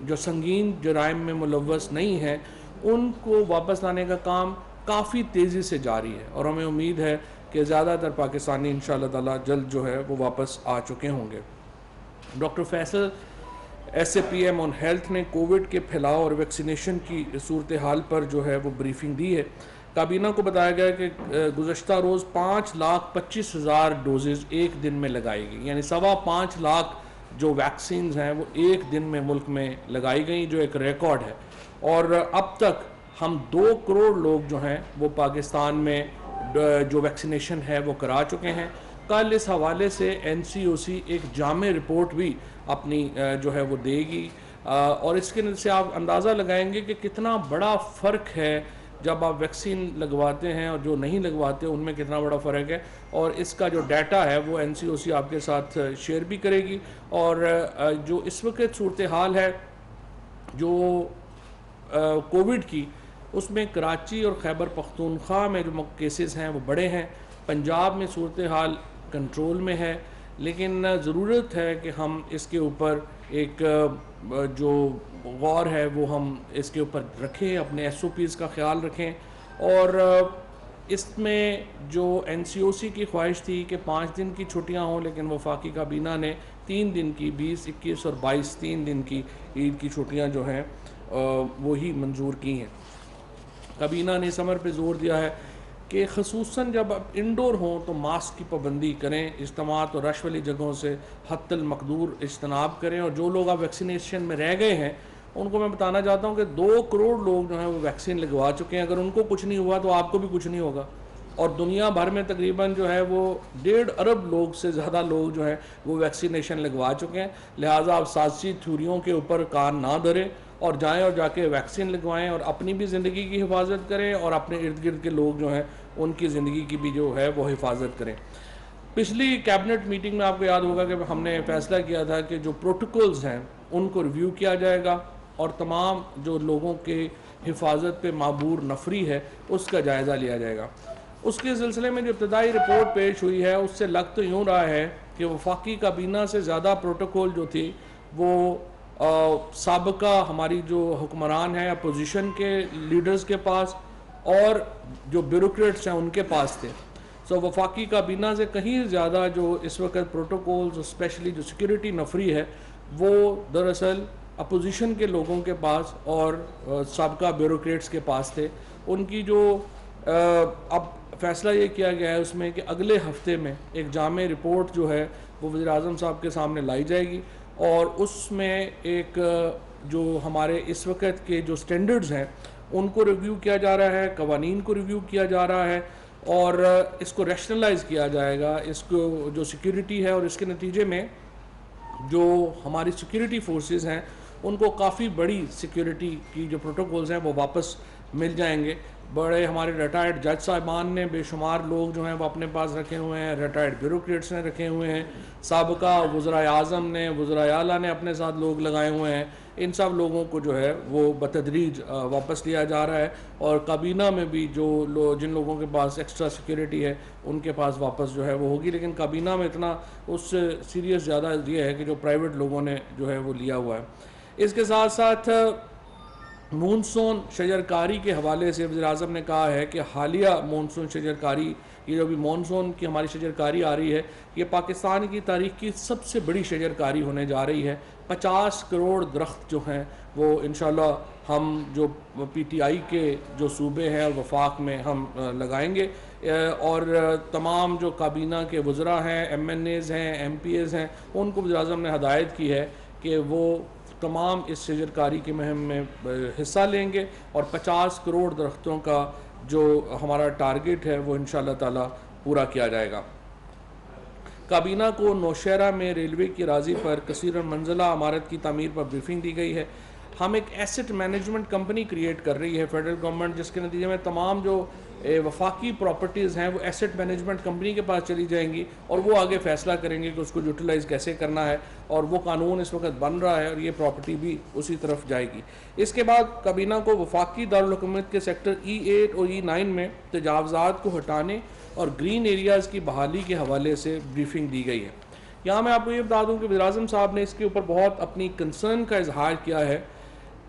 جو سنگین جرائم میں ملوث نہیں ہیں ان کو واپس لانے کا کام کافی تیزی سے جاری ہے، اور ہمیں امید ہے کہ زیادہ تر پاکستانی انشاءاللہ تعالی جلد جو ہے وہ واپس آ چکے ہوں گے۔ Doctor Faisal S A P M on health نے کووڈ کے پھیلاؤ اور ویکسینیشن کی صورتحال پر جو ہے وہ بریفنگ دی ہے۔ کابینہ کو بتایا گیا کہ گزشتہ روز 5,25,000 ڈوزز ایک دن میں لگائی گئی، یعنی 5.25 لاکھ جو ویکسینز ہیں وہ ایک دن میں ملک میں لگائی گئیں، جو ایک ریکارڈ ہے، اور اب تک ہم 2 کروڑ لوگ جو ہیں وہ پاکستان میں جو ویکسینیشن ہے وہ کرا چکے ہیں۔ کل اس حوالے سے این سی او سی ایک جامع رپورٹ بھی اپنی جو ہے وہ دے گی، اور اس کے سے آپ اندازہ لگائیں گے کہ کتنا بڑا فرق ہے جب آپ ویکسین لگواتے ہیں اور جو نہیں لگواتے ان میں کتنا بڑا فرق ہے، اور اس کا جو ڈیٹا ہے وہ این سی او سی آپ کے ساتھ شیئر بھی کرے گی۔ اور جو اس وقت صورتحال ہے جو کووڈ کی، اس میں کراچی اور خیبر پختونخوا میں جو کیسز ہیں وہ بڑے ہیں، پنجاب میں صورتحال کنٹرول میں ہے، لیکن ضرورت ہے کہ ہم اس کے اوپر ایک جو غور ہے وہ ہم اس کے اوپر رکھیں، اپنے ایس او پیز کا خیال رکھیں، اور اس میں جو این سی او سی کی خواہش تھی کہ 5 دن کی چھٹیاں ہوں، لیکن وفاقی کابینہ نے 3 دن کی 20، 21 اور 22 3 دن کی عید کی چھٹیاں جو ہیں وہی منظور کی ہیں۔ کابینہ نے اس امر پہ زور دیا ہے کہ خصوصاً جب آپ انڈور ہوں تو ماسک کی پابندی کریں، اجتماعات اور رش والی جگہوں سے حتی المقدور اجتناب کریں، اور جو لوگ آپ ویکسینیشن میں رہ گئے ہیں ان کو میں بتانا چاہتا ہوں کہ 2 کروڑ لوگ جو ہیں وہ ویکسین لگوا چکے ہیں، اگر ان کو کچھ نہیں ہوا تو آپ کو بھی کچھ نہیں ہوگا، اور دنیا بھر میں تقریباً جو ہے وہ 1.5 ارب لوگ سے زیادہ لوگ جو ہیں وہ ویکسینیشن لگوا چکے ہیں۔ لہٰذا آپ سازشی تھیوریوں کے اوپر کان نہ دھریں اور جائیں اور جا کے ویکسین لگوائیں، اور اپنی بھی زندگی کی حفاظت کریں اور اپنے ارد گرد کے لوگ جو ہیں ان کی زندگی کی بھی جو ہے وہ حفاظت کریں۔ پچھلی کیبنٹ میٹنگ میں آپ کو یاد ہوگا کہ ہم نے فیصلہ کیا تھا کہ جو پروٹوکولز ہیں ان کو ریویو کیا جائے گا، اور تمام جو لوگوں کے حفاظت پہ معبور نفری ہے اس کا جائزہ لیا جائے گا۔ اس کے سلسلے میں جو ابتدائی رپورٹ پیش ہوئی ہے اس سے لگ تو یوں رہا ہے کہ وفاقی کابینہ سے زیادہ پروٹوکول جو تھی وہ سابقہ ہماری جو حکمران ہیں اپوزیشن کے لیڈرز کے پاس اور جو بیوروکریٹس ہیں ان کے پاس تھے۔ وفاقی کابینہ سے کہیں زیادہ جو اس وقت پروٹوکولز اسپیشلی جو سیکیورٹی نفری ہے وہ دراصل اپوزیشن کے لوگوں کے پاس اور سابقہ بیوروکریٹس کے پاس تھے۔ ان کی جو اب فیصلہ یہ کیا گیا ہے اس میں کہ اگلے ہفتے میں ایک جامع رپورٹ جو ہے وہ وزیر اعظم صاحب کے سامنے لائی جائے گی، اور اس میں ایک جو ہمارے اس وقت کے جو سٹینڈرڈز ہیں ان کو ریویو کیا جا رہا ہے، قوانین کو ریویو کیا جا رہا ہے، اور اس کو ریشنلائز کیا جائے گا، اس کو جو سیکیورٹی ہے، اور اس کے نتیجے میں جو ہماری سیکیورٹی فورسز ہیں ان کو کافی بڑی سیکیورٹی کی جو پروٹوکولز ہیں وہ واپس مل جائیں گے۔ بڑے ہمارے ریٹائرڈ جج صاحبان نے بے شمار لوگ جو ہیں وہ اپنے پاس رکھے ہوئے ہیں، ریٹائرڈ بیوروکریٹس نے رکھے ہوئے ہیں، سابقہ وزرائے اعظم نے، وزرائے اعلیٰ نے اپنے ساتھ لوگ لگائے ہوئے ہیں، ان سب لوگوں کو جو ہے وہ بتدریج واپس لیا جا رہا ہے، اور کابینہ میں بھی جن لوگوں کے پاس ایکسٹرا سیکیورٹی ہے ان کے پاس واپس جو ہے وہ ہوگی، لیکن کابینہ میں اتنا اس سے سیریس زیادہ یہ ہے کہ جو پرائیویٹ لوگوں نے جو ہے وہ لیا ہوا ہے۔ اس کے ساتھ ساتھ مونسون شجرکاری کے حوالے سے وزیر اعظم نے کہا ہے کہ حالیہ مونسون شجرکاری، یہ جو بھی مونسون کی ہماری شجرکاری آ رہی ہے یہ پاکستان کی تاریخ کی سب سے بڑی شجرکاری ہونے جا رہی ہے۔ 50 کروڑ درخت جو ہیں وہ انشاءاللہ ہم جو پی ٹی آئی کے جو صوبے ہیں اور وفاق میں ہم لگائیں گے، اور تمام جو کابینہ کے وزراء ہیں، ایم این ایز ہیں، ایم پی ایز ہیں، ان کو وزیر اعظم نے ہدایت کی ہے کہ وہ تمام اس شجرکاری کی مہم میں حصہ لیں گے، اور 50 کروڑ درختوں کا جو ہمارا ٹارگٹ ہے وہ انشاءاللہ تعالی پورا کیا جائے گا۔ کابینہ کو نوشہرہ میں ریلوے کی اراضی پر کثیر المنزلہ عمارت کی تعمیر پر بریفنگ دی گئی ہے۔ ہم ایک ایسٹ مینجمنٹ کمپنی کریٹ کر رہی ہے فیڈرل گورنمنٹ، جس کے نتیجے میں تمام جو وفاقی پراپرٹیز ہیں وہ ایسٹ مینجمنٹ کمپنی کے پاس چلی جائیں گی، اور وہ آگے فیصلہ کریں گے کہ اس کو یوٹیلائز کیسے کرنا ہے، اور وہ قانون اس وقت بن رہا ہے اور یہ پراپرٹی بھی اسی طرف جائے گی۔ اس کے بعد کابینہ کو وفاقی دارالحکومت کے سیکٹر E8 اور E9 میں تجاوزات کو ہٹانے اور گرین ایریاز کی بحالی کے حوالے سے بریفنگ دی گئی ہے۔ یہاں میں آپ کو یہ بتا دوں کہ وزیراعظم صاحب نے اس کے اوپر بہت اپنی کنسرن کا اظہار کیا ہے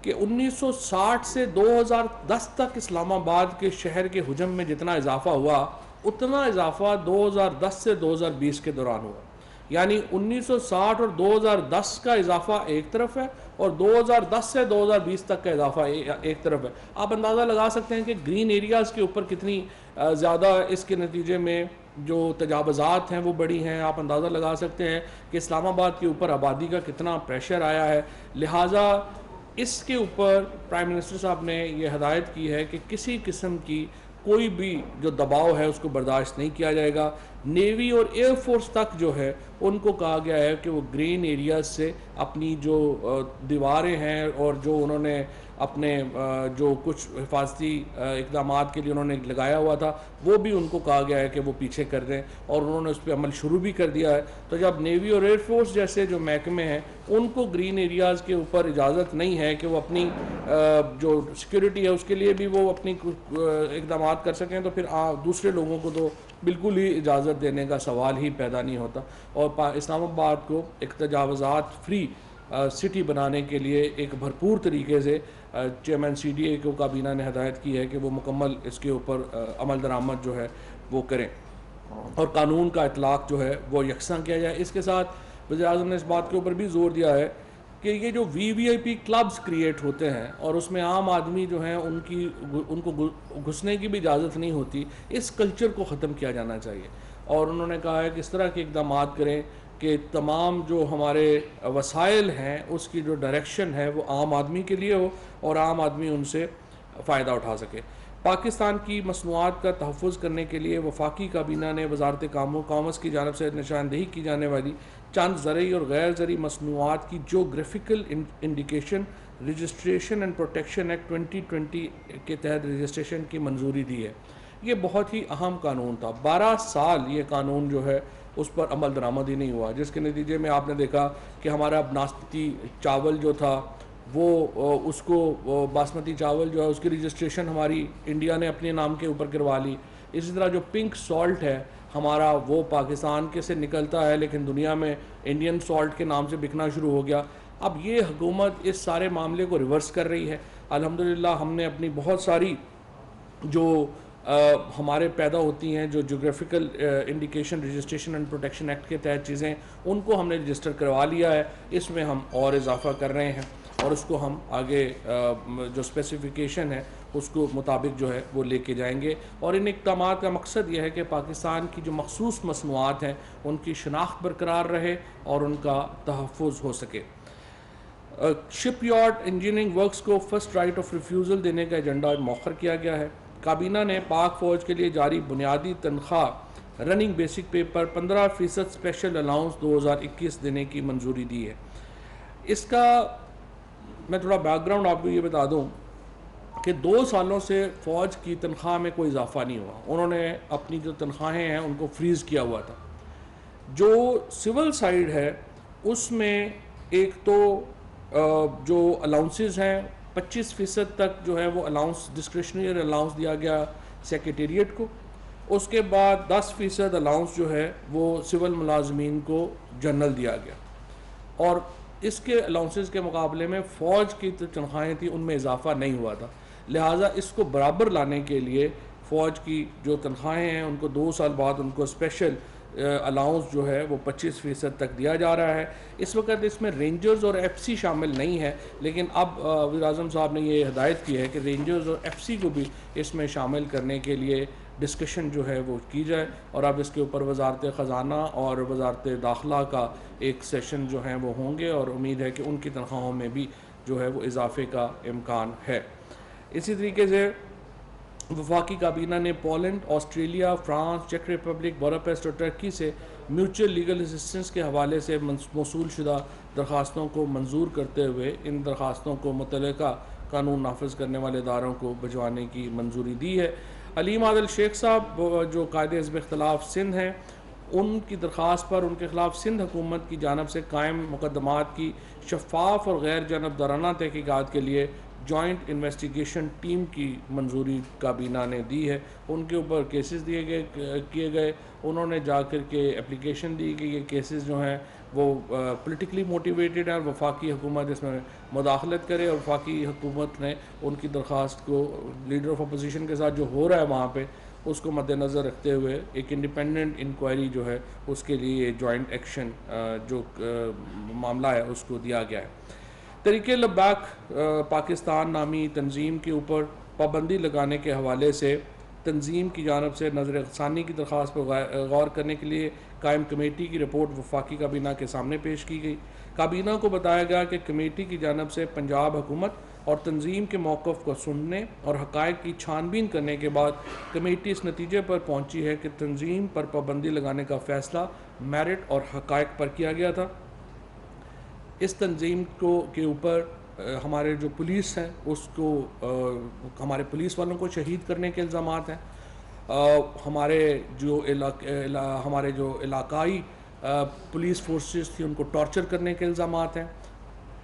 کہ 1960 سے 2010 تک اسلام آباد کے شہر کے حجم میں جتنا اضافہ ہوا اتنا اضافہ 2010 سے 2020 کے دوران ہوا. یعنی 1960 اور 2010 کا اضافہ ایک طرف ہے اور 2010 سے 2020 تک کا اضافہ ایک طرف ہے. آپ اندازہ لگا سکتے ہیں کہ گرین ایریاز کے اوپر کتنی زیادہ اس کے نتیجے میں جو تجاوزات ہیں وہ بڑی ہیں. آپ اندازہ لگا سکتے ہیں کہ اسلام آباد کے اوپر آبادی کا کتنا پریشر آیا ہے. لہٰذا اس کے اوپر پرائم منسٹر صاحب نے یہ ہدایت کی ہے کہ کسی قسم کی کوئی بھی جو دباؤ ہے اس کو برداشت نہیں کیا جائے گا. نیوی اور ایئر فورس تک جو ہے ان کو کہا گیا ہے کہ وہ گرین ایریاز سے اپنی جو دیواریں ہیں اور جو انہوں نے اپنے جو کچھ حفاظتی اقدامات کے لیے انہوں نے لگایا ہوا تھا وہ بھی ان کو کہا گیا ہے کہ وہ پیچھے کر دیں, اور انہوں نے اس پہ عمل شروع بھی کر دیا ہے. تو جب نیوی اور ایئر فورس جیسے جو محکمے ہیں ان کو گرین ایریاز کے اوپر اجازت نہیں ہے کہ وہ اپنی جو سیکیورٹی ہے اس کے لیے بھی وہ اپنی اقدامات کر سکیں, تو پھر دوسرے لوگوں کو تو بالکل ہی اجازت دینے کا سوال ہی پیدا نہیں ہوتا. اور اسلام آباد کو ایک تجاوزات فری سٹی بنانے کے لیے ایک بھرپور طریقے سے چیئرمین سی ڈی اے کو کابینہ نے ہدایت کی ہے کہ وہ مکمل اس کے اوپر عمل درآمد جو ہے وہ کریں اور قانون کا اطلاق جو ہے وہ یکساں کیا جائے. اس کے ساتھ وزیر اعظم نے اس بات کے اوپر بھی زور دیا ہے کہ یہ جو وی آئی پی کلبز کریٹ ہوتے ہیں اور اس میں عام آدمی جو ہیں ان کو گھسنے کی بھی اجازت نہیں ہوتی, اس کلچر کو ختم کیا جانا چاہیے. اور انہوں نے کہا ہے کہ اس طرح کے اقدامات کریں کہ تمام جو ہمارے وسائل ہیں اس کی جو ڈائریکشن ہے وہ عام آدمی کے لیے ہو اور عام آدمی ان سے فائدہ اٹھا سکے. پاکستان کی مصنوعات کا تحفظ کرنے کے لیے وفاقی کابینہ نے وزارت کامرس کی جانب سے نشاندہی کی جانے والی چند زرعی اور غیر زرعی مصنوعات کی geographical indication registration and protection act 2020 کے تحت رجسٹریشن کی منظوری دی ہے. یہ بہت ہی اہم قانون تھا. 12 سال یہ قانون جو ہے اس پر عمل درآمد ہی نہیں ہوا, جس کے نتیجے میں آپ نے دیکھا کہ ہمارا باسمتی چاول جو تھا وہ اس کو باسمتی چاول جو ہے اس کی رجسٹریشن ہماری انڈیا نے اپنے نام کے اوپر کروا لی. اسی طرح جو پنک سالٹ ہے ہمارا وہ پاکستان کے سے نکلتا ہے لیکن دنیا میں انڈین سالٹ کے نام سے بکنا شروع ہو گیا. اب یہ حکومت اس سارے معاملے کو ریورس کر رہی ہے. الحمدللہ ہم نے اپنی بہت ساری جو ہمارے پیدا ہوتی ہیں جو geographical indication registration and protection act کے تحت چیزیں ان کو ہم نے رجسٹر کروا لیا ہے. اس میں ہم اور اضافہ کر رہے ہیں اور اس کو ہم آگے جو اسپیسیفیکیشن ہے اس کو مطابق جو ہے وہ لے کے جائیں گے. اور ان اقدامات کا مقصد یہ ہے کہ پاکستان کی جو مخصوص مصنوعات ہیں ان کی شناخت برقرار رہے اور ان کا تحفظ ہو سکے. شپ یارڈ انجینئرنگ ورکس کو فرسٹ رائٹ آف ریفیوزل دینے کا ایجنڈا مؤخر کیا گیا ہے. کابینہ نے پاک فوج کے لیے جاری بنیادی تنخواہ رننگ بیسک پے پر 15% اسپیشل الاؤنس 2021 دینے کی منظوری دی ہے. اس کا میں تھوڑا بیک گراؤنڈ آپ کو یہ بتا دوں کہ 2 سالوں سے فوج کی تنخواہ میں کوئی اضافہ نہیں ہوا. انہوں نے اپنی جو تنخواہیں ہیں ان کو فریز کیا ہوا تھا. جو سول سائیڈ ہے اس میں ایک تو جو الاؤنسز ہیں 25% تک جو ہے وہ الاؤنس ڈسکریشنری الاؤنس دیا گیا سیکریٹریٹ کو. اس کے بعد 10% الاؤنس جو ہے وہ سول ملازمین کو جنرل دیا گیا. اور اس کے الاؤنسز کے مقابلے میں فوج کی تنخواہیں تھیں ان میں اضافہ نہیں ہوا تھا. لہٰذا اس کو برابر لانے کے لیے فوج کی جو تنخواہیں ہیں ان کو 2 سال بعد ان کو اسپیشل الاؤنس جو ہے وہ 25% تک دیا جا رہا ہے. اس وقت اس میں رینجرز اور ایف سی شامل نہیں ہے, لیکن اب وزیر اعظم صاحب نے یہ ہدایت کی ہے کہ رینجرز اور ایف سی کو بھی اس میں شامل کرنے کے لیے ڈسکشن جو ہے وہ کی جائے. اور اب اس کے اوپر وزارت خزانہ اور وزارت داخلہ کا ایک سیشن جو ہیں وہ ہوں گے اور امید ہے کہ ان کی تنخواہوں میں بھی جو ہے وہ اضافے کا امکان ہے. اسی طریقے سے وفاقی کابینہ نے Poland, Australia, France, check republic, Budapest اور ٹرکی سے میوچل لیگل اسسٹنس کے حوالے سے موصول شدہ درخواستوں کو منظور کرتے ہوئے ان درخواستوں کو متعلقہ قانون نافذ کرنے والے اداروں کو بھجوانے کی منظوری دی ہے. علیم عادل شیخ صاحب جو قائد حزب اختلاف سندھ ہیں ان کی درخواست پر ان کے خلاف سندھ حکومت کی جانب سے قائم مقدمات کی شفاف اور غیر جانبدارانہ تحقیقات کے لیے جوائنٹ انویسٹیگیشن ٹیم کی منظوری کابینہ نے دی ہے. ان کے اوپر کیسز کیے گئے. انہوں نے جا کر کے اپلیکیشن دی کہ یہ کیسز جو ہیں وہ پولیٹیکلی موٹیویٹڈ ہیں اور وفاقی حکومت اس میں مداخلت کرے, اور وفاقی حکومت نے ان کی درخواست کو لیڈر آف اپوزیشن کے ساتھ جو ہو رہا ہے وہاں پہ اس کو مد نظر رکھتے ہوئے ایک انڈیپینڈنٹ انکوائری جو ہے اس کے لیے جوائنٹ ایکشن جو معاملہ ہے اس کو دیا گیا ہے. تحریک لبیک پاکستان نامی تنظیم کے اوپر پابندی لگانے کے حوالے سے تنظیم کی جانب سے نظر ثانی کی درخواست پر غور کرنے کے لیے قائم کمیٹی کی رپورٹ وفاقی کابینہ کے سامنے پیش کی گئی. کابینہ کو بتایا گیا کہ کمیٹی کی جانب سے پنجاب حکومت اور تنظیم کے موقف کو سننے اور حقائق کی چھان بین کرنے کے بعد کمیٹی اس نتیجے پر پہنچی ہے کہ تنظیم پر پابندی لگانے کا فیصلہ میرٹ اور حقائق پر کیا گیا تھا. اس تنظیم کے اوپر ہمارے جو پولیس ہیں اس کو ہمارے پولیس والوں کو شہید کرنے کے الزامات ہیں. ہمارے جو علاقائی پولیس فورسز تھی ان کو ٹارچر کرنے کے الزامات ہیں.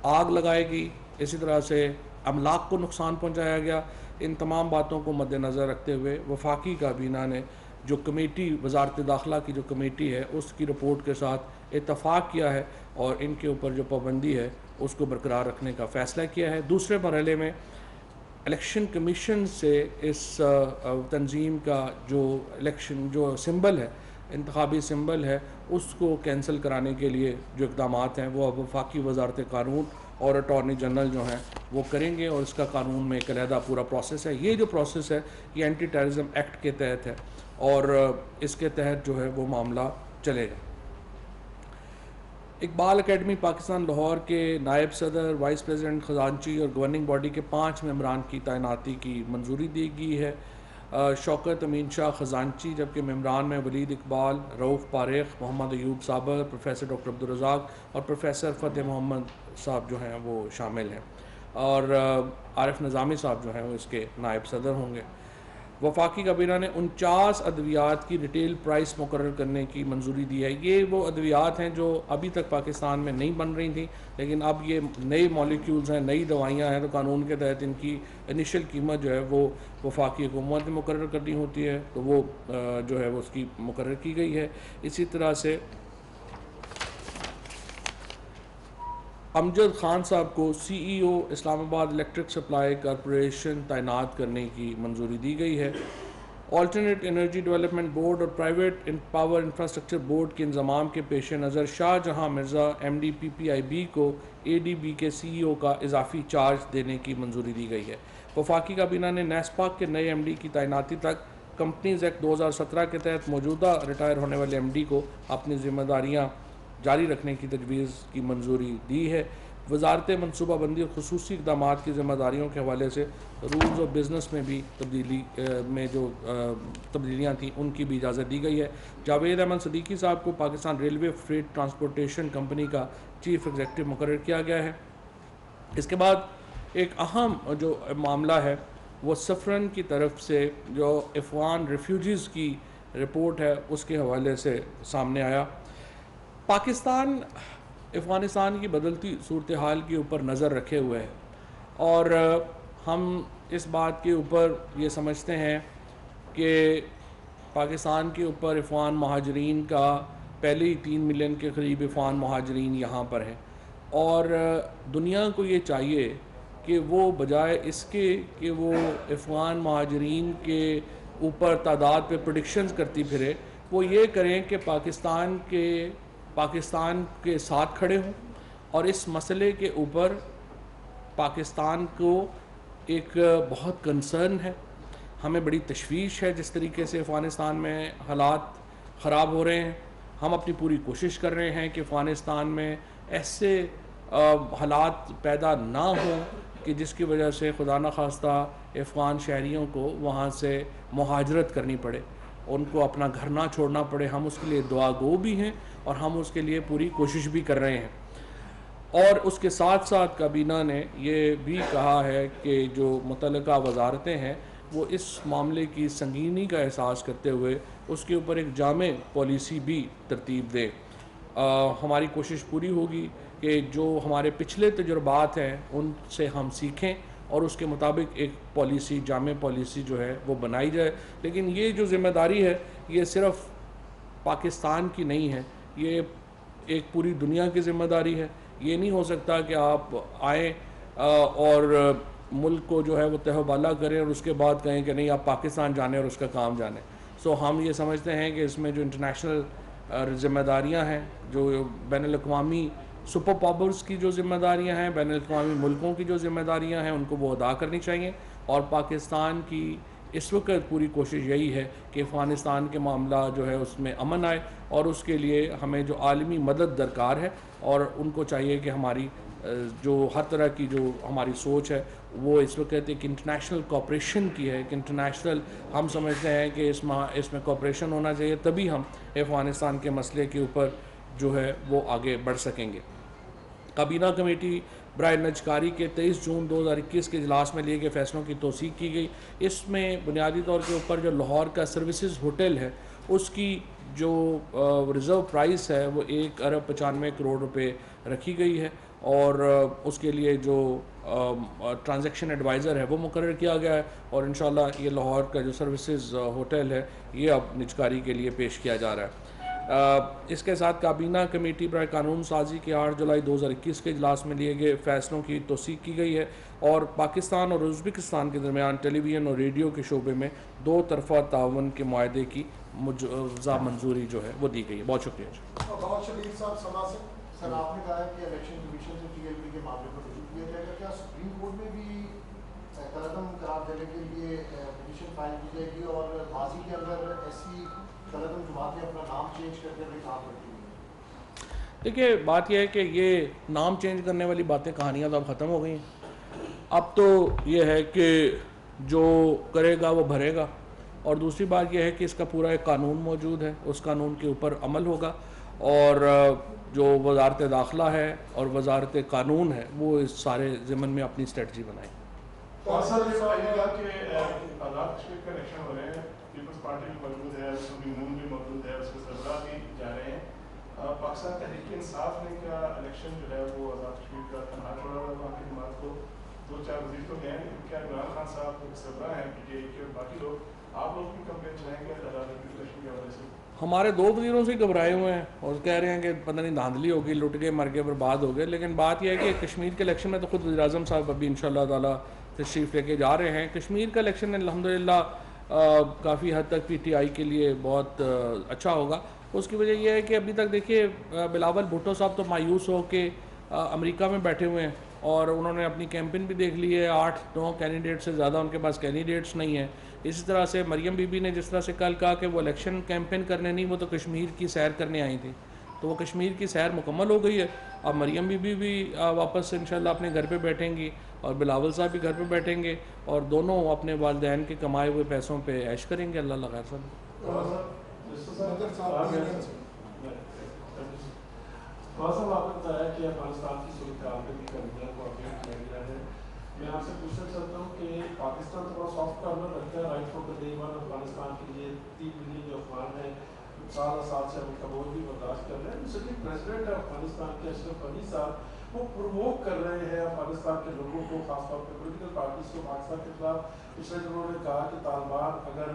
آگ لگائی گئی, اسی طرح سے املاک کو نقصان پہنچایا گیا. ان تمام باتوں کو مد نظر رکھتے ہوئے وفاقی کابینہ نے جو کمیٹی وزارت داخلہ کی جو کمیٹی ہے اس کی رپورٹ کے ساتھ اتفاق کیا ہے اور ان کے اوپر جو پابندی ہے اس کو برقرار رکھنے کا فیصلہ کیا ہے. دوسرے مرحلے میں الیکشن کمیشن سے اس تنظیم کا جو سمبل ہے, انتخابی سمبل ہے, اس کو کینسل کرانے کے لیے جو اقدامات ہیں وہ اب وفاقی وزارت قانون اور اٹارنی جنرل جو ہیں وہ کریں گے, اور اس کا قانون میں ایک علیحدہ پورا پروسیس ہے. یہ جو پروسیس ہے یہ اینٹی ٹیررزم ایکٹ کے تحت ہے اور اس کے تحت جو ہے وہ معاملہ چلے گا. اقبال اکیڈمی پاکستان لاہور کے نائب صدر, وائس پریزیڈنٹ, خزانچی اور گورننگ باڈی کے 5 ممبران کی تعیناتی کی منظوری دی گئی ہے. شوکت امین شاہ خزانچی, جبکہ ممبران میں ولید اقبال, رؤف پاریخ, محمد ایوب صابر, پروفیسر ڈاکٹر عبدالرزاق اور پروفیسر فتح محمد صاحب جو ہیں وہ شامل ہیں, اور عارف نظامی صاحب جو ہیں وہ اس کے نائب صدر ہوں گے. وفاقی کابینہ نے 49 ادویات کی ریٹیل پرائس مقرر کرنے کی منظوری دی ہے. یہ وہ ادویات ہیں جو ابھی تک پاکستان میں نہیں بن رہی تھیں, لیکن اب یہ نئے مالیکیولز ہیں, نئی دوائیاں ہیں, تو قانون کے تحت ان کی انیشل قیمت جو ہے وہ وفاقی حکومت نے مقرر کرنی ہوتی ہے, تو وہ جو ہے وہ اس کی مقرر کی گئی ہے. اسی طرح سے امجد خان صاحب کو سی ای او اسلام آباد الیکٹرک سپلائی کارپوریشن تعینات کرنے کی منظوری دی گئی ہے. آلٹرنیٹ انرجی ڈیولپمنٹ بورڈ اور پرائیویٹ پاور انفراسٹرکچر بورڈ کے انضمام کے پیش نظر Shah Jahan Mirza M D P P I B کو اے ڈی بی کے سی ای او کا اضافی چارج دینے کی منظوری دی گئی ہے. وفاقی کابینہ نے نیسپاک کے نئے ایم ڈی کی تعیناتی تک کمپنیز ایکٹ 2017 کے تحت موجودہ ریٹائر ہونے والے ایم ڈی کو اپنی ذمہ داریاں جاری رکھنے کی تجویز کی منظوری دی ہے. وزارت منصوبہ بندی اور خصوصی اقدامات کی ذمہ داریوں کے حوالے سے رولز آف بزنس میں بھی تبدیلیاں تھیں ان کی بھی اجازت دی گئی ہے. جاوید احمد صدیقی صاحب کو Pakistan railway freight transportation company کا چیف ایگزیکٹو مقرر کیا گیا ہے. اس کے بعد ایک اہم جو معاملہ ہے وہ سفرن کی طرف سے جو افغان ریفیوجیز کی رپورٹ ہے اس کے حوالے سے سامنے آیا. پاکستان افغانستان کی بدلتی صورتحال کے اوپر نظر رکھے ہوئے ہے, اور ہم اس بات کے اوپر یہ سمجھتے ہیں کہ پاکستان کے اوپر افغان مہاجرین کا پہلے ہی 3 ملین کے قریب افغان مہاجرین یہاں پر ہیں, اور دنیا کو یہ چاہیے کہ وہ بجائے اس کے کہ وہ افغان مہاجرین کے اوپر تعداد پہ پریڈکشنز کرتی پھرے, وہ یہ کریں کہ پاکستان کے ساتھ کھڑے ہوں, اور اس مسئلے کے اوپر پاکستان کو ایک بہت کنسرن ہے, ہمیں بڑی تشویش ہے جس طریقے سے افغانستان میں حالات خراب ہو رہے ہیں. ہم اپنی پوری کوشش کر رہے ہیں کہ افغانستان میں ایسے حالات پیدا نہ ہوں کہ جس کی وجہ سے خدا نخواستہ افغان شہریوں کو وہاں سے مہاجرت کرنی پڑے, ان کو اپنا گھر نہ چھوڑنا پڑے. ہم اس کے لیے دعا گو بھی ہیں اور ہم اس کے لیے پوری کوشش بھی کر رہے ہیں. اور اس کے ساتھ ساتھ کابینہ نے یہ بھی کہا ہے کہ جو متعلقہ وزارتیں ہیں وہ اس معاملے کی سنگینی کا احساس کرتے ہوئے اس کے اوپر ایک جامع پالیسی بھی ترتیب دیں. ہماری کوشش پوری ہوگی کہ جو ہمارے پچھلے تجربات ہیں ان سے ہم سیکھیں اور اس کے مطابق ایک پالیسی، جامع پالیسی جو ہے وہ بنائی جائے. لیکن یہ جو ذمہ داری ہے یہ صرف پاکستان کی نہیں ہے، یہ ایک پوری دنیا کی ذمہ داری ہے. یہ نہیں ہو سکتا کہ آپ آئیں اور ملک کو جو ہے وہ تہہ و بالا کریں اور اس کے بعد کہیں کہ نہیں آپ پاکستان جانیں اور اس کا کام جانیں. سو ہم یہ سمجھتے ہیں کہ اس میں جو انٹرنیشنل ذمہ داریاں ہیں، جو بین الاقوامی سپر پاورز کی جو ذمہ داریاں ہیں، بین الاقوامی ملکوں کی جو ذمہ داریاں ہیں، ان کو وہ ادا کرنی چاہیے. اور پاکستان کی اس وقت پوری کوشش یہی ہے کہ افغانستان کے معاملہ جو ہے اس میں امن آئے، اور اس کے لیے ہمیں جو عالمی مدد درکار ہے، اور ان کو چاہیے کہ ہماری جو ہر طرح کی جو ہماری سوچ ہے وہ اس وقت ایک انٹرنیشنل کوآپریشن کی ہے. ایک انٹرنیشنل ہم سمجھتے ہیں کہ اس میں کوآپریشن ہونا چاہیے، تبھی ہم افغانستان کے مسئلے کے اوپر جو ہے وہ آگے بڑھ سکیں گے. کابینہ کمیٹی برائے نجکاری کے 23 جون 2021 کے اجلاس میں لیے گئے فیصلوں کی توثیق کی گئی. اس میں بنیادی طور کے اوپر جو لاہور کا سروسز ہوٹل ہے اس کی جو ریزرو پرائس ہے وہ 1.95 کروڑ روپے رکھی گئی ہے، اور اس کے لیے جو ٹرانزیکشن ایڈوائزر ہے وہ مقرر کیا گیا ہے، اور انشاءاللہ یہ لاہور کا جو سروسز ہوٹل ہے یہ اب نجکاری کے لیے پیش کیا جا رہا ہے. اس کے ساتھ کابینہ کمیٹی برائے قانون سازی کے 8 جولائی 2021 کے اجلاس میں لیے گئے فیصلوں کی توثیق کی گئی ہے، اور پاکستان اور ازبکستان کے درمیان ٹیلی ویژن اور ریڈیو کے شعبے میں 2 طرفہ تعاون کے معاہدے کی مجوزہ منظوری جو ہے وہ دی گئی ہے. بہت شکریہ. بہت شکریہ صاحب. سما سے سر آپ نے کہا ہے کہ الیکشن کمیشن سے ٹی ایل پی کے معاملے پر رجوع کیا جائے گا، کیا سپریم کورٹ میں بھی قلعدم قرار دینے کے لیے پٹیشن فائل کی جائے گی، اور ماضی کے اندر ایسی قلعدم جماعتیں اپنا نام چینج کر کے اپنے کام کرتی ہیں؟ دیکھیے بات یہ ہے کہ یہ نام چینج کرنے والی باتیں کہانیاں تو اب ختم ہو گئی ہیں. اب تو یہ ہے کہ جو کرے گا وہ بھرے گا، اور دوسری بات یہ ہے کہ اس کا پورا ایک قانون موجود ہے، اس قانون کے اوپر عمل ہوگا، اور جو وزارت داخلہ ہے اور وزارت قانون ہے وہ اس سارے ضمن میں اپنی اسٹریٹجی بنائیں. سر یہ کہا کہ آزاد کشمیر کا الیکشن ہو رہے ہیں، پیپلز پارٹی بھی موجود ہے، سنی نون بھی موجود ہے، اس کے سربراہ بھی جا رہے ہیں. پاکستان تحریک انصاف نے کیا الیکشن جو ہے وہ آزاد کشمیر کا تنہا چھوڑا ہوا وہاں کی جماعت کو؟ 2-4 وزیر تو گئے ہیں، لیکن کیا عمران خان صاحب سربراہ ہیں پی ٹی آئی کے اور باقی لوگ، آپ لوگ بھی کمپین چلائیں گے آزاد کشمیر الیکشن کے حوالے سے؟ ہمارے 2 وزیروں سے گھبرائے ہوئے ہیں اور کہہ رہے ہیں کہ پتہ نہیں دھاندلی ہوگی، لٹ گئے، مر گئے، برباد ہو گئے. لیکن بات یہ ہے کہ کشمیر کے الیکشن میں تو خود وزیر اعظم صاحب ابھی انشاءاللہ تعالیٰ تشریف لے کے جا رہے ہیں. کشمیر کا الیکشن الحمدللہ کافی حد تک پی ٹی آئی کے لیے بہت اچھا ہوگا. اس کی وجہ یہ ہے کہ ابھی تک دیکھیے بلاول بھٹو صاحب تو مایوس ہو کے امریکہ میں بیٹھے ہوئے ہیں، اور انہوں نے اپنی کیمپین بھی دیکھ لی ہے. 8-9 کینڈیڈیٹ سے زیادہ ان کے پاس کینڈیڈیٹس نہیں ہیں. اسی طرح سے مریم بی بی نے جس طرح سے کل کہا کہ وہ الیکشن کیمپین کرنے نہیں، وہ تو کشمیر کی سیر کرنے آئی تھی، تو وہ کشمیر کی سیر مکمل ہو گئی ہے. اب مریم بی بی بھی واپس انشاءاللہ اپنے گھر پہ بیٹھیں گی، اور بلاول صاحب بھی گھر پہ بیٹھیں گے، اور دونوں اپنے والدین کے کمائے ہوئے پیسوں پہ عیش کریں گے. اللہ خیر صاحب. صاحب آپ نے بتایا کہ افغانستان کی صورتحال پہ بھی کابینہ کو اپڈیٹ کیا گیا ہے. میں آپ سے پوچھنا چاہتا ہوں کہ پاکستان تھوڑا سافٹ کارنر رکھتا ہے right for day one Afghanistan کے لیے. 3 ملین جو افغان ہیں سال سے ان کا بوجھ بھی برداشت کر رہے ہیں. دوسری پریزیڈنٹ افغانستان کے اشرف غنی صاحب وہ پرووک کر رہے ہیں افغانستان کے لوگوں کو، خاص طور پہ پولیٹیکل پارٹیز کو پاکستان کے خلاف. پچھلے دنوں انہوں نے کہا کہ طالبان اگر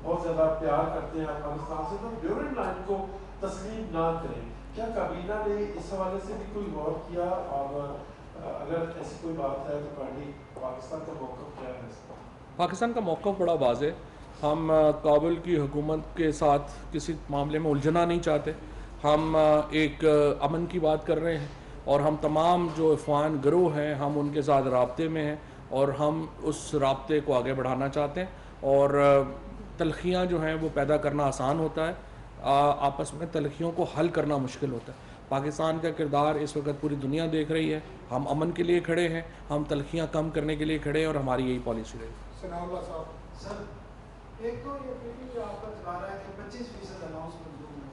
بہت زیادہ پیار کرتے ہیں افغانستان سے تو ڈیورنڈ لائن کو تسلیم نہ کریں. کیا کابینہ نے اس حوالے سے بھی کوئی غور کیا، اور اگر ایسی کوئی بات ہے تو پاکستان کا موقف کیا ہے؟ پاکستان کا موقف بڑا واضح. ہم کابل کی حکومت کے ساتھ کسی معاملے میں الجھنا نہیں چاہتے. ہم ایک امن کی بات کر رہے ہیں، اور ہم تمام جو افغان گروہ ہیں ہم ان کے ساتھ رابطے میں ہیں، اور ہم اس رابطے کو آگے بڑھانا چاہتے ہیں. اور تلخیاں جو ہیں وہ پیدا کرنا آسان ہوتا ہے، آپس میں تلخیوں کو حل کرنا مشکل ہوتا ہے. پاکستان کا کردار اس وقت پوری دنیا دیکھ رہی ہے. ہم امن کے لیے کھڑے ہیں، ہم تلخیاں کم کرنے کے لیے کھڑے ہیں، اور ہماری یہی پالیسی رہے گی. ثناء اللہ صاحب. سر ایک تو یہ فکر جو آپ کا چلا رہا ہے کہ 25% اناؤنسمنٹ جو ہے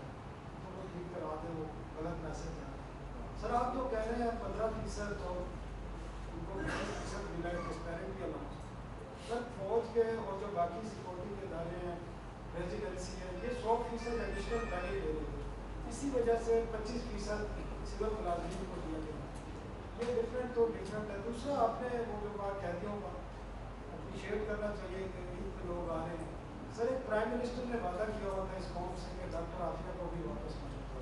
وہ ٹھیک کرا دیں، وہ غلط میسج ہے. سر آپ جو کہہ رہے ہیں 15% تو ان کو 20% ملا ہے ٹرانسپیرنٹلی اناؤنس. سر فوج کے اور جو باقی سیکورٹی کے ادارے ہیں، ریزیڈنسی ہے، یہ 100% ایڈیشنل پہلے لے رہے تھے. اسی وجہ سے 25% سول ملازمین کو دیا گیا. یہ ڈفرینٹ تو ڈفرینٹ ہے. دوسرا آپ نے وہ جو بات قیدیوں کا اپریشیٹ کرنا چاہیے کہ عید پہ لوگ آ رہے ہیں. سر ایک پرائم منسٹر نے وعدہ کیا ہوا تھا اس قوم سے کہ ڈاکٹر عافیہ کو بھی واپس ملے گا.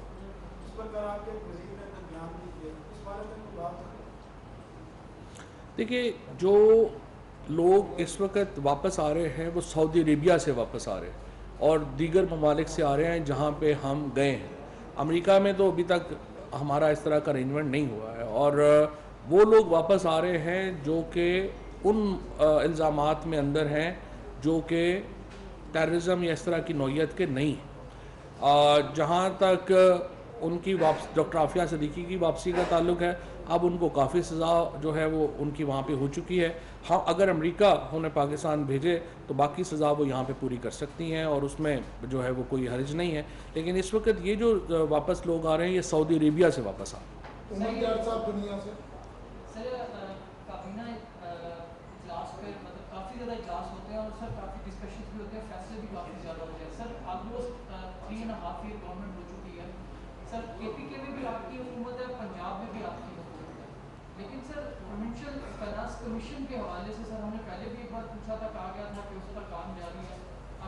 اس پر کر آپ کے وزیر نے کوئی بیان نہیں کیا, اس بارے میں کوئی بات کریں. دیکھیے, جو لوگ اس وقت واپس آ رہے ہیں وہ سعودی عربیہ سے واپس آ رہے ہیں اور دیگر ممالک سے آ رہے ہیں جہاں پہ ہم گئے ہیں. امریکہ میں تو ابھی تک ہمارا اس طرح کا ارینجمنٹ نہیں ہوا ہے, اور وہ لوگ واپس آ رہے ہیں جو کہ ان الزامات میں اندر ہیں جو کہ ٹیررزم یا اس طرح کی نوعیت کے نہیں ہیں. جہاں تک ان کی ڈاکٹر عافیہ صدیقی کی واپسی کا تعلق ہے, اب ان کو کافی سزا جو ہے وہ ان کی وہاں پہ ہو چکی ہے. ہاں, اگر امریکہ انہیں پاکستان بھیجے تو باقی سزا وہ یہاں پہ پوری کر سکتی ہیں اور اس میں جو ہے وہ کوئی حرج نہیں ہے. لیکن اس وقت یہ جو واپس لوگ آ رہے ہیں یہ سعودی عربیہ سے واپس آ رہے ہیں. عمر جاوید صاحب دنیا سے سر کابینہ اجلاس پہ مطلب کافی زیادہ اجلاس ہوتے ہیں اور سر کافی ڈسکشنز بھی ہوتے ہیں, فیصلے بھی کافی زیادہ ہوتے ہیں. سر آلموسٹ 3.5 ایئر گورنمنٹ ہو چکی ہے. سر KPK میں بھی آپ کی حکومت ہے, پنجاب میں بھی آپ کی حکومت ہے, لیکن سر پروونشل فائنانس کمیشن کے حوالے سے سر ہم نے پہلے بھی ایک بار پوچھا تھا, کہا گیا تھا کہ اس پر کام جاری ہے.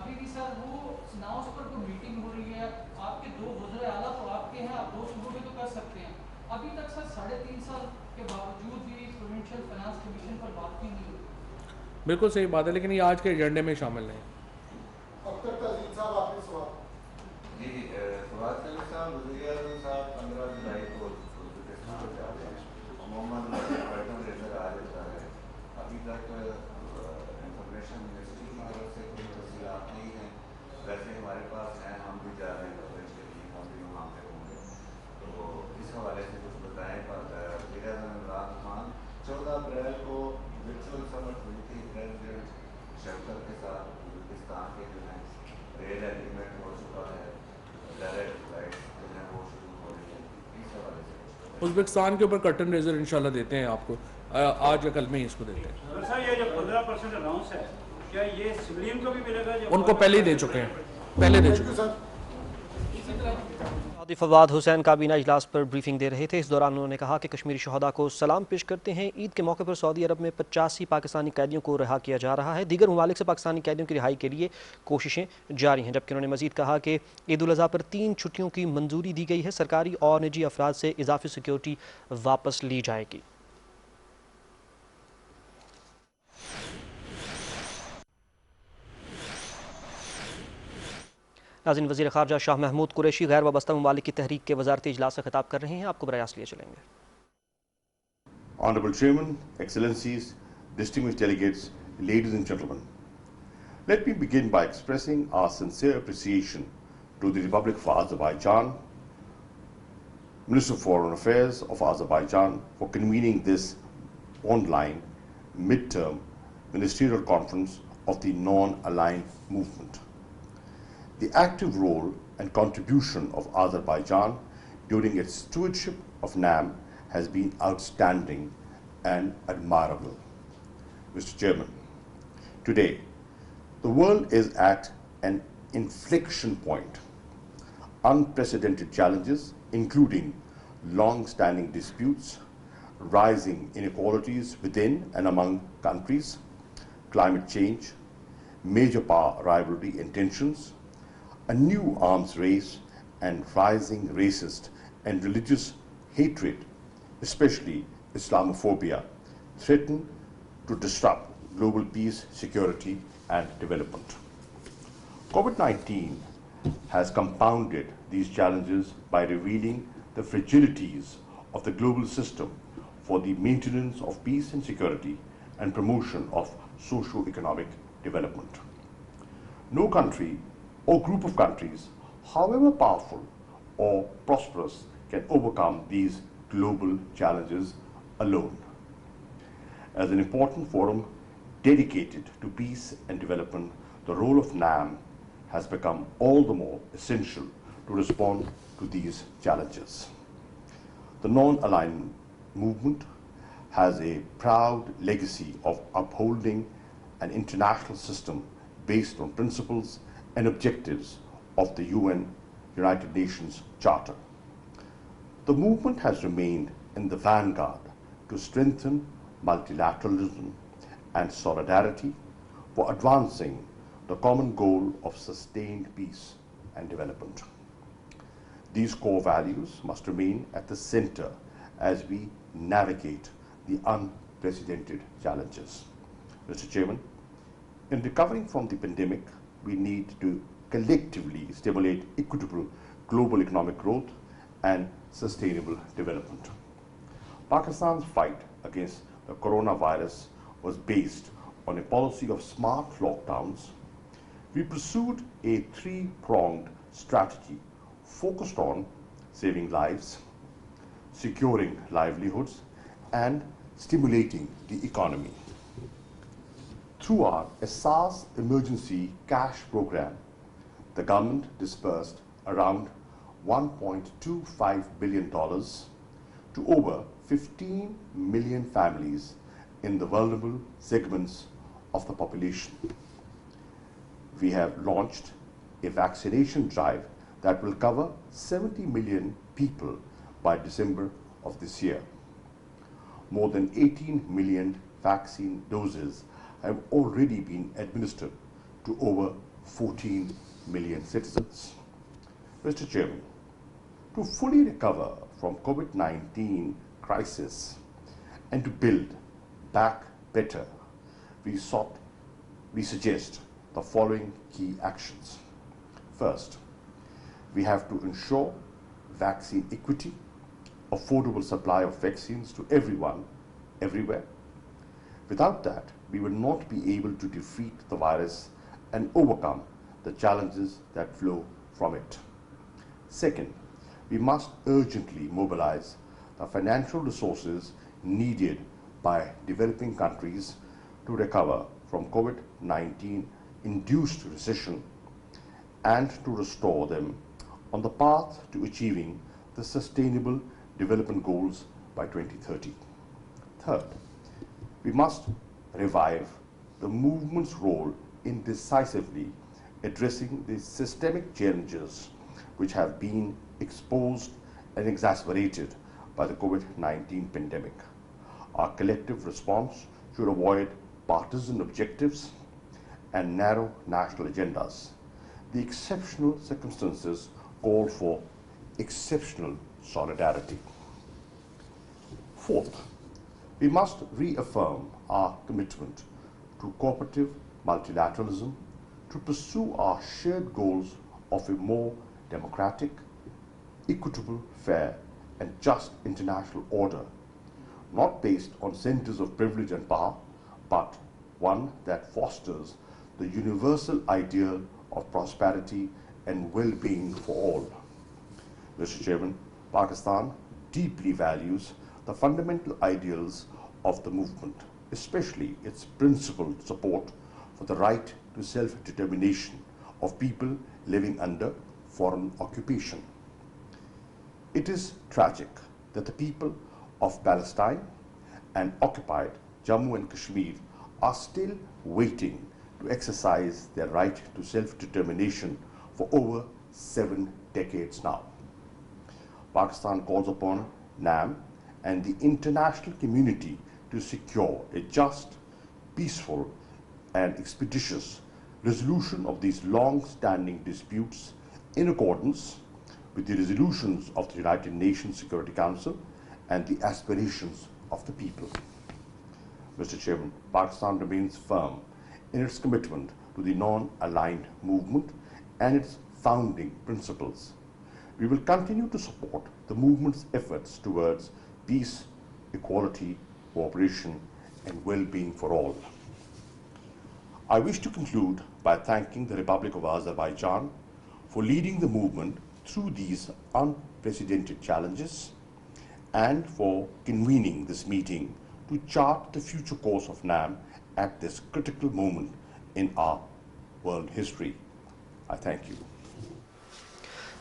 ابھی بھی سر وہ نہ اس پر کوئی میٹنگ ہو رہی ہے. آپ کے 2 وزرائے اعلیٰ تو آپ کے ہیں, آپ 2 صوبوں میں تو کر سکتے ہیں. ابھی تک سر 3.5 سال کے باوجود بھی پروونشل فائنانس کمیشن پر بات کی نہیں ہوئی. بالکل صحیح بات ہے, لیکن یہ آج کے ایجنڈے میں شامل نہیں. اختر تزین صاحب آپ کے سوال. جی, فواد چلک صاحب, وزیر اعظم صاحب 15 جولائی کو ازبکستان جا رہے ہیں. عموماً پیٹرن نظر آ جاتا ہے. ابھی تک انفارمیشن منسٹری کی طرف سے کوئی تفصیلات نہیں ہیں. ویسے ہمارے پاس ہیں, ہم بھی جا رہے ہیں کوریج کے لیے, ہم بھی وہاں پہ ہوں گے. تو اس حوالے سے کچھ بتائیں. وزیر اعظم عمران خان 14 اپریل کو ورچوئل سمٹ ہوئی تھی پریزیڈنٹ شیخر کے ساتھ. ازبکستان کے جو ہیں ریل ایگریمنٹ ہو چکا ہے, ڈائریکٹ فلائٹ جو ہیں وہ شروع ہو رہی ہے. اس حوالے سے ازبکستان کے اوپر کرٹن ریزر انشاءاللہ دیتے ہیں آپ کو, آج یا کل میں ہی اس کو دیتے ہیں. سر یہ جو 15% الاؤنس ہے, کیا یہ سویلین کو بھی ملے گا؟ ان کو پہلے ہی دے چکے ہیں, پہلے دے چکے ہیں. فواد حسین کابینہ اجلاس پر بریفنگ دے رہے تھے. اس دوران انہوں نے کہا کہ کشمیری شہداء کو سلام پیش کرتے ہیں. عید کے موقع پر سعودی عرب میں 85 پاکستانی قیدیوں کو رہا کیا جا رہا ہے. دیگر ممالک سے پاکستانی قیدیوں کی رہائی کے لیے کوششیں جاری ہیں, جبکہ انہوں نے مزید کہا کہ عید الاضحیٰ پر 3 چھٹیوں کی منظوری دی گئی ہے. سرکاری اور نجی افراد سے اضافی سیکیورٹی واپس لی جائے گی. ناظرین, وزیر خارجہ شاہ محمود قریشی غیر وابستہ ممالک کی تحریک کے وزارتی اجلاس سے خطاب کر رہے ہیں. آپ کو براہ راست لیے چلیں گے. Honorable Chairman, Excellencies, distinguished delegates, ladies and gentlemen, let me begin by expressing our sincere appreciation to the Republic of Azerbaijan, Minister of Foreign Affairs of Azerbaijan for convening this online mid-term ministerial conference of the non-aligned movement. The active role and contribution of Azerbaijan during its stewardship of NAM has been outstanding and admirable. Mr. Chairman, today the world is at an inflection point. Unprecedented challenges, including long-standing disputes, rising inequalities within and among countries, climate change, major power rivalry and tensions, a new arms race, and rising racist and religious hatred, especially Islamophobia, threaten to disrupt global peace, security, and development. COVID-19 has compounded these challenges by revealing the fragilities of the global system for the maintenance of peace and security and promotion of socio-economic development. No country or group of countries, however powerful or prosperous, can overcome these global challenges alone. As an important forum dedicated to peace and development, the role of NAM has become all the more essential to respond to these challenges. The non-aligned movement has a proud legacy of upholding an international system based on principles and objectives of the UN United Nations Charter. The movement has remained in the vanguard, to strengthen multilateralism and solidarity for advancing the common goal of sustained peace and development. These core values must remain at the center as we navigate the unprecedented challenges. Mr. Chairman, in recovering from the pandemic, we need to collectively stimulate equitable global economic growth and sustainable development. Pakistan's fight against the coronavirus was based on a policy of smart lockdowns. We pursued a three-pronged strategy focused on saving lives, securing livelihoods, and stimulating the economy. Through our Asas Emergency Cash Program, the government disbursed around $1.25 billion to over 15 million families in the vulnerable segments of the population. We have launched a vaccination drive that will cover 70 million people by December of this year. More than 18 million vaccine doses have already been administered to over 14 million citizens. Mr. Chairman, to fully recover from COVID-19 crisis and to build back better, we suggest the following key actions. First, we have to ensure vaccine equity, affordable supply of vaccines to everyone, everywhere. Without that, we will not be able to defeat the virus and overcome the challenges that flow from it. Second, we must urgently mobilize the financial resources needed by developing countries to recover from COVID-19 induced recession and to restore them on the path to achieving the Sustainable Development Goals by 2030. Third, we must revive the movement's role in decisively addressing the systemic challenges which have been exposed and exacerbated by the COVID-19 pandemic. Our collective response should avoid partisan objectives and narrow national agendas. The exceptional circumstances call for exceptional solidarity. Fourth, we must reaffirm our commitment to cooperative multilateralism to pursue our shared goals of a more democratic, equitable, fair, and just international order, not based on centers of privilege and power, but one that fosters the universal ideal of prosperity and well-being for all. Mr. Chairman, Pakistan deeply values the fundamental ideals of the movement, especially its principled support for the right to self-determination of people living under foreign occupation. It is tragic that the people of Palestine and occupied Jammu and Kashmir are still waiting to exercise their right to self-determination for over 7 decades now. Pakistan calls upon NAM and the international community to secure a just, peaceful, and expeditious resolution of these long-standing disputes in accordance with the resolutions of the United Nations Security Council and the aspirations of the people. Mr. Chairman, Pakistan remains firm in its commitment to the non-aligned movement and its founding principles. We will continue to support the movement's efforts towards peace, equality, cooperation, and well-being for all. I wish to conclude by thanking the Republic of Azerbaijan for leading the movement through these unprecedented challenges and for convening this meeting to chart the future course of NAM at this critical moment in our world history. I thank you.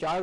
4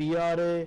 PRA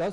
10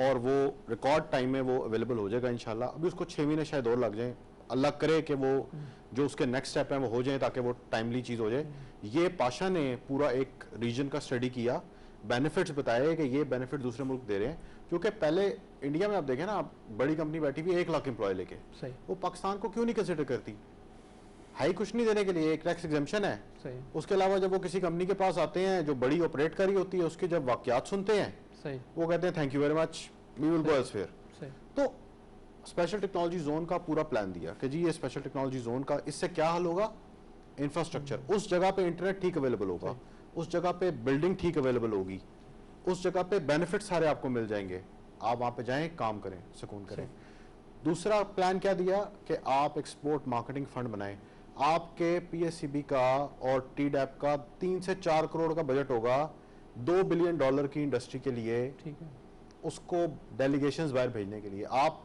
اور وہ record time میں وہ available ہو جائے گا انشاءاللہ. ابھی اس کو 6 مہینے شاید اور لگ جائیں, اللہ کرے کہ وہ جو اس کے نیکسٹ سٹیپ ہیں وہ ہو جائیں تاکہ وہ ٹائملی چیز ہو جائے. یہ پاشا نے پورا ایک ریجن کا اسٹڈی کیا, بینیفٹس بتائے کہ یہ بینیفٹ دوسرے ملک دے رہے ہیں, کیونکہ پہلے انڈیا میں آپ دیکھیں نا, بڑی کمپنی بیٹھی ہوئی 1 لاکھ امپلائی لے کے, وہ پاکستان کو کیوں نہیں کنسیڈر کرتی؟ ہائی کچھ نہیں دینے کے لیے, ایک ٹیکس ایگزمپشن ہے. اس کے علاوہ جب وہ کسی کمپنی کے پاس آتے ہیں جو بڑی آپریٹ کر رہی ہوتی ہے, اس کے جب واقعات سنتے ہیں وہ کہتے ہیں تھینک یو ویری مچ, وی ول گو ایلسویئر. تو اسپیشل ٹیکنالوجی زون کا پورا پلان دیا کہ جی یہ اسپیشل ٹیکنالوجی زون کا, اس سے کیا حل ہوگا؟ انفراسٹرکچر, اس جگہ پہ انٹرنیٹ ٹھیک اویلیبل ہوگا, اس جگہ پہ بلڈنگ ٹھیک اویلیبل ہوگی, اس جگہ پہ بینیفٹ سارے آپ کو مل جائیں گے, آپ وہاں پہ جائیں, کام کریں, سکون کریں. دوسرا پلان کیا دیا کہ آپ ایکسپورٹ مارکیٹنگ فنڈ بنائیں. آپ کے پی ایس سی بی کا اور ٹی ڈیپ کا 3 سے 4 کروڑ کا بجٹ ہوگا $2 بلین کی انڈسٹری کے لیے, اس کو ڈیلیگیشنز باہر بھیجنے کے لیے. آپ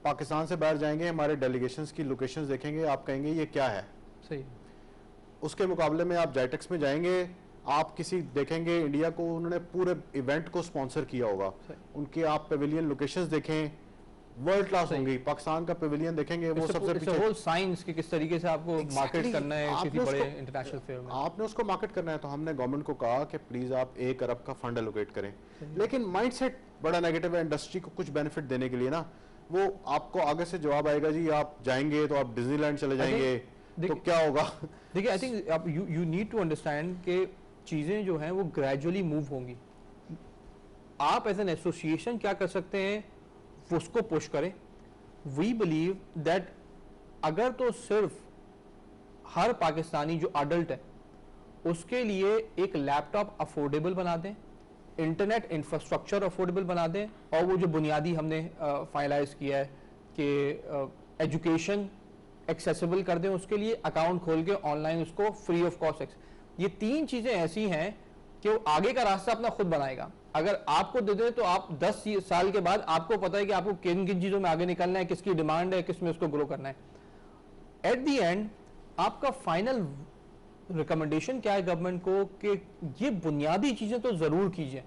پاکستان سے باہر جائیں گے, ہمارے ڈیلیگیشنز کی لوکیشنز دیکھیں گے, آپ کہیں گے یہ کیا ہے. اس کے مقابلے میں آپ جائٹیکس میں جائیں گے, آپ کسی دیکھیں گے انڈیا کو انہوں نے پورے ایونٹ کو سپانسر کیا ہوگا, ان کے آپ پیویلین لوکیشنز دیکھیں ورلڈ کلاس ہوں گی. پاکستان کا پیویلین دیکھیں گے وہ سب سے پیچھے, ہول سائنس کہ کس طریقے سے آپ کو مارکیٹ کرنا ہے کسی بڑے انٹرنیشنل فیئر میں, آپ نے اس کو مارکیٹ کرنا ہے. تو ہم نے گورنمنٹ کو کہا کہ پلیز آپ 1 ارب کا فنڈ الوکیٹ کریں, لیکن مائنڈ سیٹ بڑا نیگیٹو ہے انڈسٹری کو کچھ بینیفٹ دینے کے لیے نا. وہ آپ کو آگے سے جواب آئے گا جی آپ جائیں گے تو آپ ڈزنی لینڈ چلے جائیں گے تو کیا ہوگا. دیکھیں, I think you need to understand کہ چیزیں جو ہیں وہ گریجولی موو ہوں گی. آپ ایز این ایسوسیشن کیا کر سکتے ہیں, اس کو پش کریں. وی بلیو دیٹ اگر تو صرف ہر پاکستانی جو اڈلٹ ہے اس کے لیے ایک لیپ ٹاپ افورڈیبل بنا دیں, انٹرنیٹ انفراسٹرکچر افورڈیبل بنا دیں, اور وہ جو بنیادی ہم نے فائنلائز کیا ہے کہ ایجوکیشن ایکسیسیبل کر دیں, اس کے لیے اکاؤنٹ کھول کے آن لائن اس کو فری آف کاسٹ. یہ 3 چیزیں ایسی ہیں کہ وہ آگے کا راستہ اپنا خود بنائے گا. اگر آپ کو دے دیں تو آپ 10 سال کے بعد آپ کو پتہ ہے کہ آپ کو کن کن چیزوں میں آگے نکلنا ہے, کس کی ڈیمانڈ ہے, کس میں اس کو گرو کرنا ہے. ایٹ دی اینڈ آپ کا فائنل ریکمنڈیشن کیا ہے گورنمنٹ کو کہ یہ بنیادی چیزیں تو ضرور کیجئے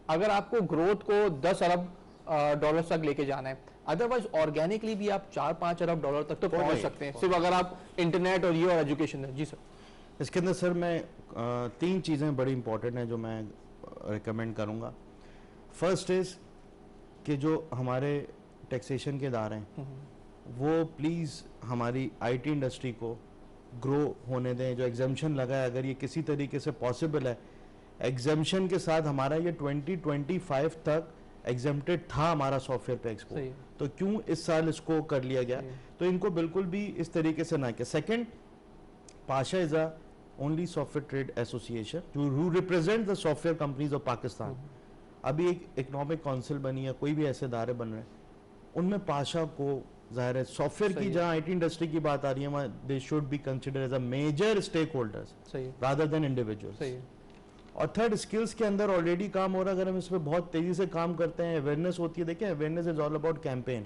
اگر آپ کو گروتھ کو $10 ارب تک لے کے جانا ہے. ادروائز آرگینکلی بھی آپ 4-5 ارب ڈالر تک تو پہنچ سکتے ہیں, صرف اگر آپ انٹرنیٹ اور یہ اور ایجوکیشن ہے. جی سر. اس کے اندر سر میں 3 چیزیں بڑی امپورٹنٹ ہیں جو میں ریکمینڈ کروں گا. فرسٹ از کہ جو ہمارے ٹیکسیشن کے ادارے ہیں وہ پلیز ہماری آئی ٹی انڈسٹری کو گرو ہونے دیں. جو ایگزمپشن لگا ہے اگر یہ کسی طریقے سے پاسبل ہے, ایگزمپشن کے ساتھ ہمارا یہ 2025 تک ایگزمپٹڈ تھا ہمارا سافٹ ویئر پہ ایکسپورٹ, تو کیوں اس سال اس کو کر لیا گیا. تو ان کو بالکل بھی اس طریقے سے نہ کیا. Second, Pasha is a only software trade association who represent the software companies of Pakistan. ابھی ایک اکنامک کونسل بنی ہے, کوئی بھی ایسے ادارے بن رہے ہیں, ان میں پاشا کو ظاہر ہے سافٹ ویئر کی جہاں آئی ٹی انڈسٹری کی بات آ رہی ہے they should be considered as a major stakeholders rather than individuals. اور تھرڈ, اسکلز کے اندر آلریڈی کام ہو رہا ہے, اگر ہم اس پہ بہت تیزی سے کام کرتے ہیں, اویئرنیس ہوتی ہے. دیکھیں awareness is all about campaign.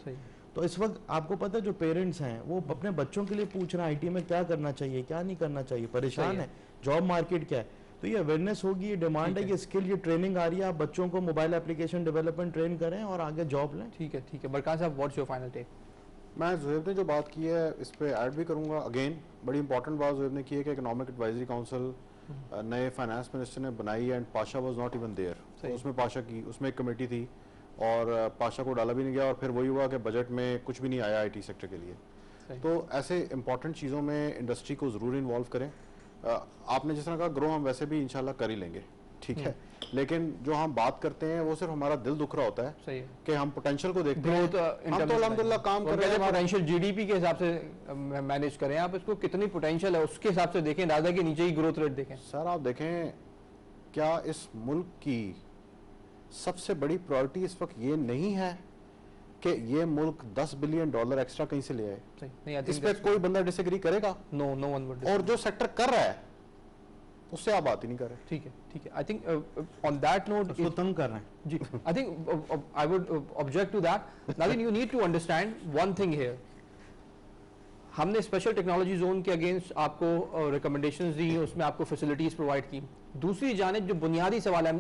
تو اس وقت آپ کو پتہ ہے جو پیرنٹس ہیں وہ اپنے بچوں کے لیے پوچھ رہے ہیں آئی ٹی میں کیا کرنا چاہیے, کیا نہیں کرنا چاہیے, پریشان ہے, جاب مارکیٹ کیا ہے. تو یہ اویئرنیس ہوگی, یہ ڈیمانڈ ہے, یہ اسکل, یہ ٹریننگ آ رہی ہے, آپ بچوں کو موبائل اپلیکیشن ڈیولپمنٹ ٹرین کریں اور آگے جاب لیں. ٹھیک ہے, ٹھیک ہے. برکان صاحب, واٹس یور فائنل ٹیک؟ میں زہیب نے جو بات کی ہے اس پہ ایڈ بھی کروں گا. اگین بڑی امپورٹنٹ بات زہیب نے کی ہے کہ اکنامک ایڈوائزری کاؤنسل نئے فائنانس منسٹر نے بنائی ہے, and Pasha was not even there. اس میں پاشا کی اس میں ایک کمیٹی تھی اور پاشا کو ڈالا بھی نہیں گیا, اور پھر وہی ہوا کہ بجٹ میں کچھ بھی نہیں آیا آئی ٹی سیکٹر کے لیے. تو ایسے امپورٹنٹ چیزوں میں انڈسٹری کو ضرور انوالو کریں. آپ نے جس طرح کہا گرو ہم ویسے بھی انشاءاللہ کر ہی لیں گے, ٹھیک ہے, لیکن جو ہم بات کرتے ہیں وہ صرف ہمارا دل دکھ رہا ہوتا ہے کہ ہم پوٹینشیل کو دیکھتے ہیں. ہم تو الحمدللہ کام کر رہے ہیں, پوٹینشیل جی ڈی پی کے حساب سے مینیج کریں, آپ اس کو کتنی پوٹینشیل ہے اس کے حساب سے دیکھیں, راضا کے نیچے ہی گروتھ ریٹ دیکھیں. سر آپ دیکھیں کیا اس ملک کی سب سے بڑی پرائورٹی اس وقت یہ نہیں ہے کہ یہ ملک $10 بلین ایکسٹرا کہیں سے لے آئے؟ اس پہ کوئی بندہ ڈس ایگری کرے گا؟ نو ون ود. اور جو سیکٹر کر رہا ہے اس سے آپ بات ہی نہیں کر رہے. ٹھیک ہے, ٹھیک ہے. I think on that note اس کو تنگ کر رہے ہیں. جی, I think I would object to that. ناظرین, you need to understand one thing here. ہم نے اسپیشل ٹیکنالوجی زون کے اگینسٹ آپ کو ریکمنڈیشنز دی, اس میں آپ کو فیسلٹیز پرووائڈ کی. دوسری جانب جو بنیادی سوال ہے,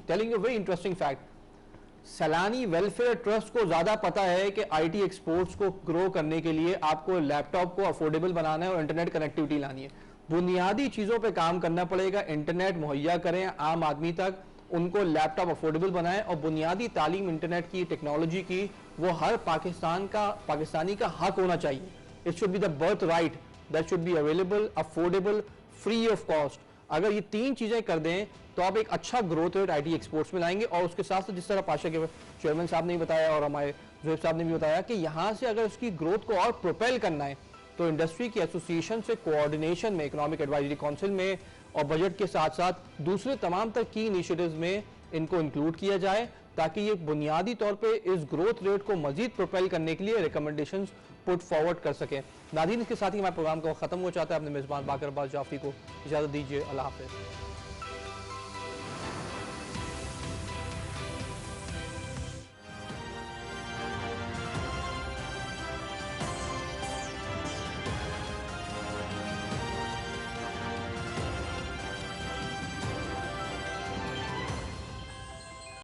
telling you very interesting fact, Saylani welfare trust کو زیادہ پتا ہے کہ آئی ٹی ایکسپورٹس کو گرو کرنے کے لیے آپ کو لیپ ٹاپ کو افورڈیبل بنانا ہے اور انٹرنیٹ کنیکٹیوٹی لانی ہے. بنیادی چیزوں پہ کام کرنا پڑے گا, انٹرنیٹ مہیا کریں عام آدمی تک, ان کو لیپ ٹاپ افورڈیبل بنائیں, اور بنیادی تعلیم انٹرنیٹ کی, ٹیکنالوجی کی, وہ ہر پاکستانی کا حق ہونا چاہیے. It should be the birthright that should be available, affordable, free of cost. اگر یہ 3 چیزیں کر دیں تو آپ ایک اچھا growth rate I T exports میں لائیں گے. اور اس کے ساتھ جس طرح پاشا کے چیئرمین صاحب نے بتایا اور ہمارے زہیب صاحب نے بھی بتایا کہ یہاں سے اگر اس کی گروتھ کو اور پروپیل کرنا ہے تو انڈسٹری کی ایسوسیشن سے کوآرڈینیشن میں, اکنامک ایڈوائزری کونسل میں اور بجٹ کے ساتھ ساتھ دوسرے تمام تر کی انیشیٹیوز میں ان کو انکلوڈ کیا جائے تاکہ یہ بنیادی طور پہ اس گروتھ ریٹ کو مزید پروپیل کرنے کے لیے ریکمنڈیشنز پٹ فارورڈ کر سکیں. ناظرین, اس کے ساتھ ہی ہمارے پروگرام کا ختم ہو چاہتا ہے. اپنے میزبان باقر عباس جعفری کو اجازت دیجیے. اللہ حافظ.